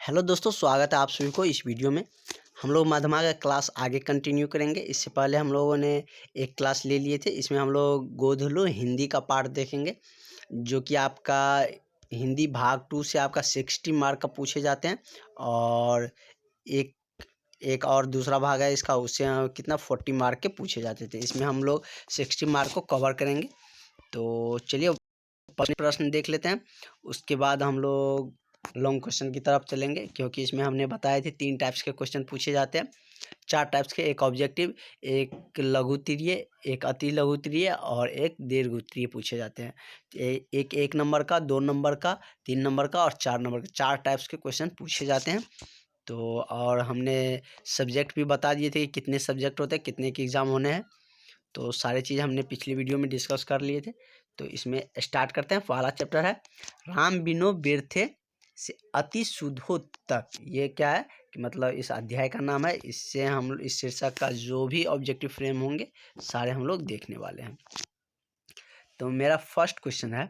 Hello दोस्तों, स्वागत है आप सभी को इस वीडियो में। हम लोग मध्यमा का क्लास आगे कंटिन्यू करेंगे। इससे पहले हम लोगों ने एक क्लास ले लिए थे, इसमें हम लोग गोधलो हिंदी का पार्ट देखेंगे, जो कि आपका हिंदी भाग 2 से आपका 60 मार्क का पूछे जाते हैं। और एक एक और दूसरा भाग है इसका, उससे कितना 40 मार्क के पूछे जाते थे। इसमें हम लोग 60 मार्क को कवर करेंगे। तो चलिए पहले प्रश्न देख लेते हैं, उसके बाद हम लोग लॉन्ग क्वेश्चन की तरफ चलेंगे, क्योंकि इसमें हमने बताए थे 3 टाइप्स के क्वेश्चन पूछे जाते हैं। 4 टाइप्स के, एक ऑब्जेक्टिव, एक लघुत्तरीय, एक अति लघुत्तरीय और एक दीर्घोत्तरीय पूछे जाते हैं। एक नंबर का, 2 नंबर का, 3 नंबर का और 4 नंबर का, 4 टाइप्स के क्वेश्चन पूछे जाते हैं। तो और हमने सब्जेक्ट भी बता दिए थे कि कितने सब्जेक्ट होते हैं, कितने के एग्ज़ाम होने हैं। तो सारी चीज़ हमने पिछली वीडियो में डिस्कस कर लिए थे। तो इसमें स्टार्ट करते हैं। पहला चैप्टर है राम बिनो बिरथे से अति सुधो तक। ये क्या है कि मतलब इस अध्याय का नाम है। इससे हम इस शीर्षक का जो भी ऑब्जेक्टिव फ्रेम होंगे सारे हम लोग देखने वाले हैं। तो मेरा फर्स्ट क्वेश्चन है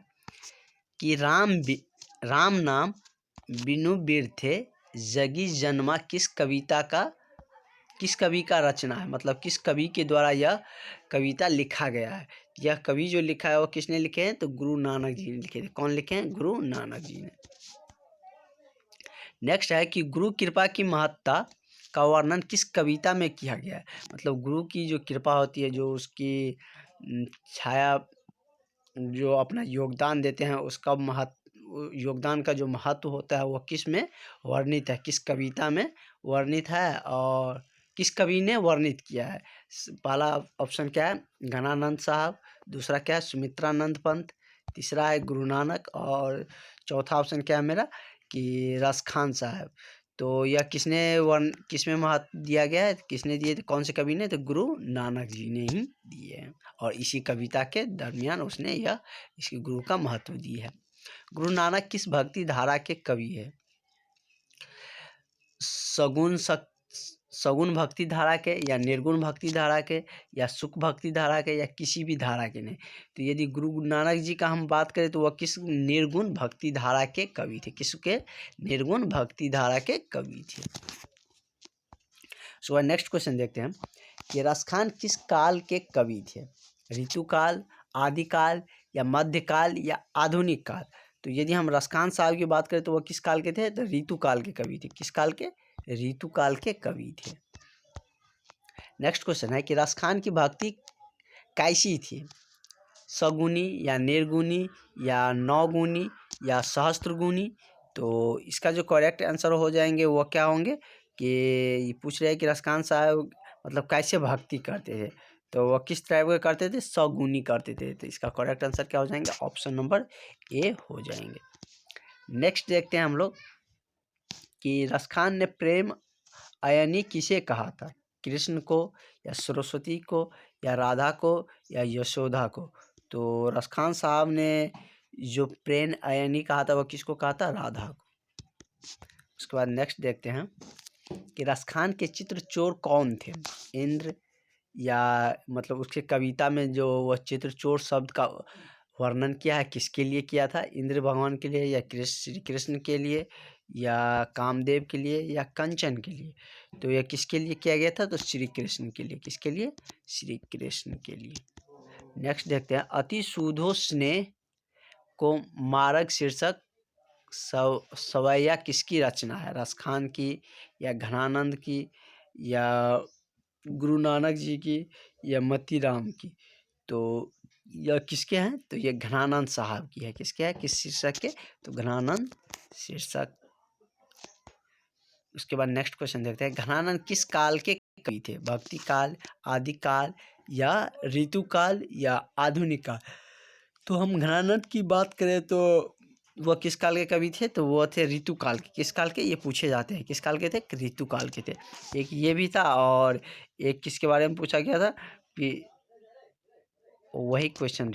कि राम नाम बिनु बिरथे जगी जन्मा किस कवि का रचना है, मतलब किस कवि के द्वारा यह कविता लिखा गया है। यह कवि जो लिखा है वो किसने लिखे हैं, तो गुरु नानक जी ने लिखे थे। कौन लिखे हैं? गुरु नानक जी ने। नेक्स्ट है कि गुरु कृपा की महत्ता का वर्णन किस कविता में किया गया है। मतलब गुरु की जो कृपा होती है, जो उसकी छाया, जो अपना योगदान देते हैं, उसका योगदान का जो महत्व होता है वो किस में वर्णित है, किस कविता में वर्णित है और किस कवि ने वर्णित किया है। पहला ऑप्शन क्या है? घनानंद साहब। दूसरा क्या है? सुमित्रानंद पंत। तीसरा है गुरु नानक। और चौथा ऑप्शन क्या है मेरा कि रस खान साहब। तो यह किसमें महत्व दिया गया है, किसने दिए थे, कौन से कवि ने? तो गुरु नानक जी ने ही दिए हैं। और इसी कविता के दरमियान उसने यह इसकी गुरु का महत्व दी है। गुरु नानक किस भक्ति धारा के कवि है? सगुण भक्ति धारा के, या निर्गुण भक्ति धारा के, या सुख भक्ति धारा के, या किसी भी धारा के नहीं। तो यदि गुरु नानक जी का हम बात करें तो वह किस निर्गुण भक्ति धारा के कवि थे। किसके? निर्गुण भक्ति धारा के कवि थे। सो नेक्स्ट क्वेश्चन देखते हैं कि रसखान किस काल के कवि थे? ऋतुकाल, आदिकाल, या मध्यकाल, या आधुनिक काल। तो यदि हम रसखान साहब की बात करें तो वह किस काल के थे? तो ऋतुकाल के कवि थे। किस काल के? ऋतुकाल के कवि थे। नेक्स्ट क्वेश्चन है कि रसखान की भक्ति कैसी थी? सगुनी, या निर्गुणी, या नौगुणी, या सहस्त्रगुणी। तो इसका जो करेक्ट आंसर हो जाएंगे वो क्या होंगे कि ये पूछ रहे हैं कि रसखान साहब मतलब कैसे भक्ति करते थे। तो वह किस टाइप के करते थे? सगुनी करते थे। तो इसका करेक्ट आंसर क्या हो जाएंगे? ऑप्शन नंबर ए हो जाएंगे। नेक्स्ट देखते हैं हम लोग कि रसखान ने प्रेम अयनी किसे कहा था? कृष्ण को, या सरस्वती को, या राधा को, या यशोदा को। तो रसखान साहब ने जो प्रेम अयनी कहा था वह किसको कहा था? राधा को। उसके बाद नेक्स्ट देखते हैं कि रसखान के चित्र चोर कौन थे? इंद्र, या मतलब उसके कविता में जो वह चित्र चोर शब्द का वर्णन किया है किसके लिए किया था? इंद्र भगवान के लिए, या श्री कृष्ण के लिए, या कामदेव के लिए, या कंचन के लिए। तो यह किसके लिए किया गया था? तो श्री कृष्ण के लिए। किसके लिए? श्री कृष्ण के लिए। नेक्स्ट देखते हैं अति सुधो स्नेह को मार्ग शीर्षक सवैया किसकी रचना है? रसखान की, या घनानंद की, या गुरु नानक जी की, या मतीराम की। तो यह किसके हैं? तो ये घनानंद साहब की है। किसके है? किस शीर्षक के? तो घनानंद शीर्षक। उसके बाद नेक्स्ट क्वेश्चन देखते हैं घनानंद किस काल के कवि थे? भक्ति काल, आदिकाल, या ऋतुकाल, या आधुनिक काल। तो हम घनानंद की बात करें तो वह किस काल के कवि थे? तो वह थे ऋतुकाल के। किस काल के? ये पूछे जाते हैं किस काल के थे? ऋतुकाल के थे। एक ये भी था और एक किसके बारे में पूछा गया था कि वही क्वेश्चन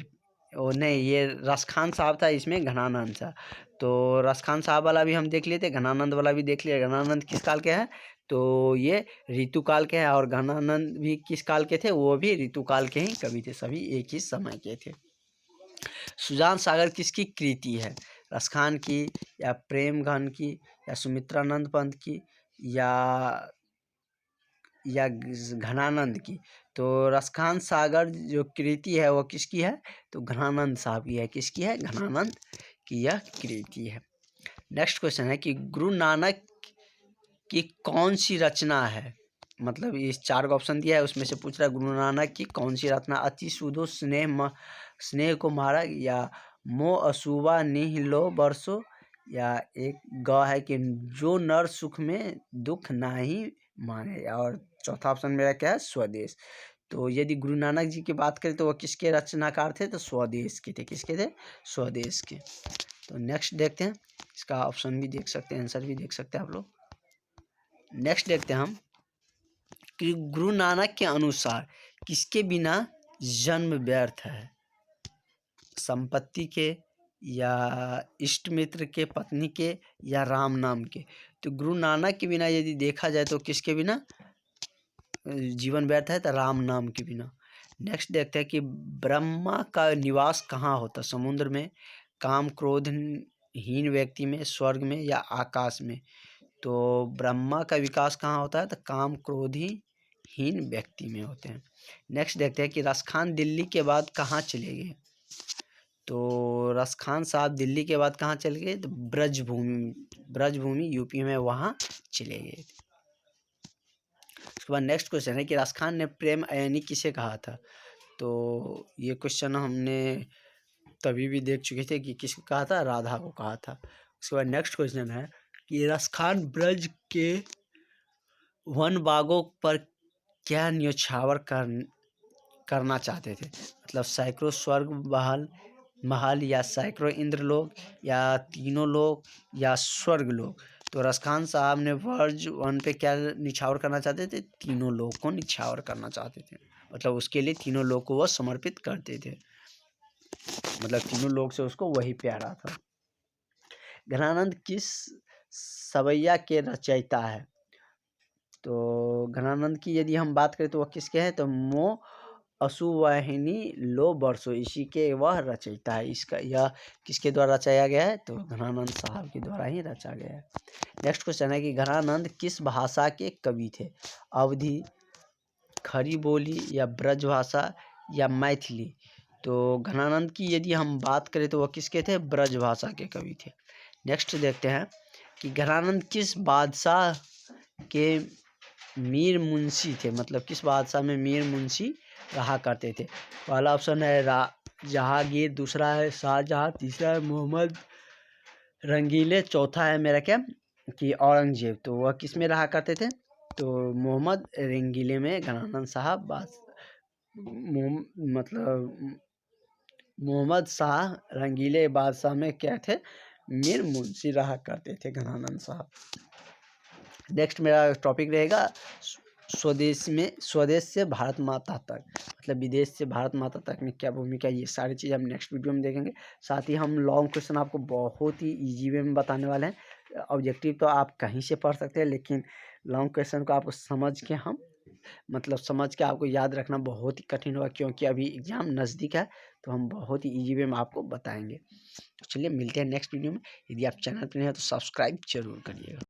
नहीं, ये रसखान साहब था, इसमें घनानंद था। तो रसखान साहब वाला भी हम देख लिए थे, घनानंद वाला भी देख लिया। घनानंद किस काल के हैं? तो ये ऋतुकाल के हैं। और घनानंद भी किस काल के थे? वो भी ऋतुकाल के ही कवि थे, सभी एक ही समय के थे। सुजान सागर किसकी कृति है? रसखान की या प्रेमघन की या सुमित्रानंद पंत की या घनानंद की। तो रसखान सागर जो कृति है वो किसकी है? तो घनानंद साहब की है। किसकी है? घनानंद की यह कृति है। नेक्स्ट क्वेश्चन है कि गुरु नानक की कौन सी रचना है? मतलब इस 4 का ऑप्शन दिया है, उसमें से पूछ रहा है गुरु नानक की कौन सी रचना? अति सुधो स्नेह को मारा, या मोह अशुभा निह लो बरसो, या एक ग है कि जो नर सुख में दुख नाही माने, और चौथा ऑप्शन मेरा क्या है? स्वदेश। तो यदि गुरु नानक जी की बात करें तो वह किसके रचनाकार थे? तो स्वदेश के थे। किसके थे? स्वदेश के। तो नेक्स्ट देखते हैं, इसका ऑप्शन भी देख सकते हैं, आंसर भी देख सकते हैं आप लोग। नेक्स्ट देखते हैं हम कि गुरु नानक के अनुसार किसके बिना जन्म व्यर्थ है? संपत्ति के, या इष्ट मित्र के, पत्नी के, या राम नाम के। तो गुरु नानक के बिना यदि देखा जाए तो किसके बिना जीवन व्यर्थ है? तो राम नाम के बिना। नेक्स्ट देखते हैं कि ब्रह्मा का निवास कहाँ होता? समुद्र में, काम क्रोध हीन व्यक्ति में, स्वर्ग में, या आकाश में। तो ब्रह्मा का विकास कहाँ होता है? तो काम क्रोधी हीन व्यक्ति में होते हैं। नेक्स्ट देखते हैं कि रसखान दिल्ली के बाद कहाँ चले गए? तो रसखान साहब दिल्ली के बाद कहाँ चले गए? तो ब्रजभूमि यूपी में वहाँ चले गए। उसके बाद नेक्स्ट क्वेश्चन है कि रसखान ने प्रेम अयनी किसे कहा था? तो ये क्वेश्चन हमने तभी भी देख चुके थे कि किसको कहा था? राधा को कहा था। उसके बाद नेक्स्ट क्वेश्चन है कि रसखान ब्रज के वन बागों पर क्या न्यौछावर करना चाहते थे? मतलब सैकड़ों स्वर्ग महल, या सैकड़ों इंद्रलोक, या तीनों लोक, या स्वर्ग लोक। तो रसखान साहब ने ब्रज वन पे क्या निछावर करना चाहते थे? तीनों लोक को निछावर करना चाहते थे। मतलब उसके लिए तीनों लोक को वह समर्पित करते थे। मतलब तीनों लोक से उसको वही प्यारा था। घनानंद किस सवैया के रचयिता है? तो घनानंद की यदि हम बात करें तो वह किसके हैं? तो मोह अशुवाहिनी लो बरसो, इसी के वह रचयिता है। इसका यह किसके द्वारा रचाया गया है? तो घनानंद साहब के द्वारा ही रचा गया है। नेक्स्ट क्वेश्चन है कि घनानंद किस भाषा के कवि थे? अवधी, खड़ी बोली, या ब्रज भाषा, या मैथिली। तो घनानंद की यदि हम बात करें तो वह किसके थे? ब्रज भाषा के कवि थे। नेक्स्ट देखते हैं कि घनानंद किस बादशाह के मीर मुंशी थे? मतलब किस बादशाह में मीर मुंशी रहा करते थे? पहला ऑप्शन है जहांगीर, दूसरा है शाहजहां, तीसरा है मोहम्मद रंगीले, चौथा है मेरा क्या कि औरंगजेब। तो वह किस में रहा करते थे? तो मोहम्मद रंगीले में घनानंद साहब मतलब मोहम्मद शाह रंगीले बादशाह में क्या थे? मीर मुंशी रहा करते थे घनानंद साहब। नेक्स्ट मेरा टॉपिक रहेगा स्वदेश से भारत माता तक, मतलब विदेश से भारत माता तक में क्या भूमिका है। ये सारी चीज़ हम नेक्स्ट वीडियो में देखेंगे। साथ ही हम लॉन्ग क्वेश्चन आपको बहुत ही इजी वे में बताने वाले हैं। ऑब्जेक्टिव तो आप कहीं से पढ़ सकते हैं, लेकिन लॉन्ग क्वेश्चन को आपको समझ के आपको याद रखना बहुत ही कठिन होगा, क्योंकि अभी एग्ज़ाम नज़दीक है। तो हम बहुत ही इजी वे में आपको बताएंगे। तो चलिए मिलते हैं नेक्स्ट वीडियो में। यदि आप चैनल पर नहीं हैं तो सब्सक्राइब जरूर करिएगा।